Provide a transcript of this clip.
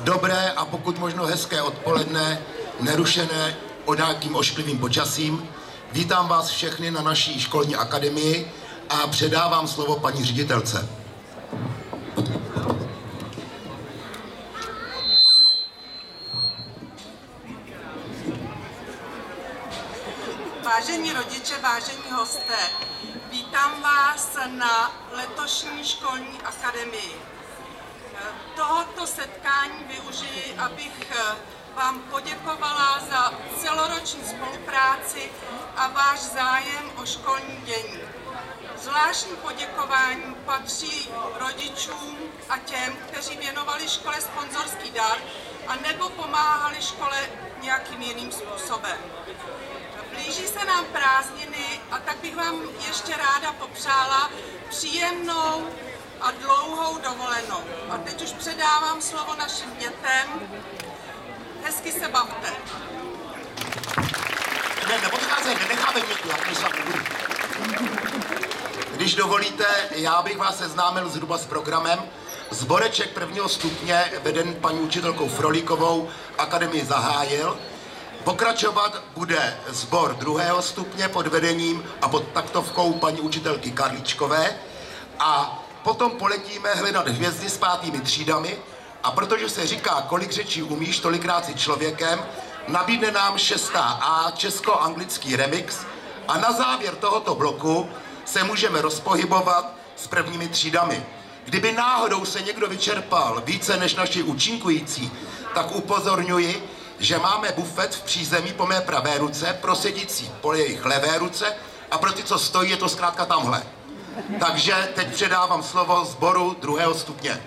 dobré a pokud možno hezké odpoledne, nerušené nějakým ošklivým počasím. Vítám vás všechny na naší školní akademii a předávám slovo paní ředitelce. Vážení rodiče, vážení hosté, vítám vás na letošní školní akademii. Tohoto setkání využiji, abych vám poděkovala za celoroční spolupráci a váš zájem o školní dění. Zvláštní poděkování patří rodičům a těm, kteří věnovali škole sponzorský dar a nebo pomáhali škole nějakým jiným způsobem. Blíží se nám prázdniny a tak bych vám ještě ráda popřála příjemnou a dlouhou dovolenou. A teď už předávám slovo našim dětem. Hezky se bavte. Neodcházej, nenecháme mě tu, já to sám nebudu. Když dovolíte, já bych vás seznámil zhruba s programem. Sboreček prvního stupně, veden paní učitelkou Frolíkovou, akademii zahájil. Pokračovat bude sbor druhého stupně pod vedením a pod taktovkou paní učitelky Karlíčkové. A potom poletíme hledat hvězdy s 5. třídami a protože se říká, kolik řečí umíš, tolikrát si člověkem, nabídne nám 6A česko-anglický remix a na závěr tohoto bloku se můžeme rozpohybovat s prvními třídami. Kdyby náhodou se někdo vyčerpal více než naši účinkující, tak upozorňuji, že máme bufet v přízemí po mé pravé ruce, pro sedící po jejich levé ruce a pro ty, co stojí, je to zkrátka tamhle. Takže teď předávám slovo sboru druhého stupně.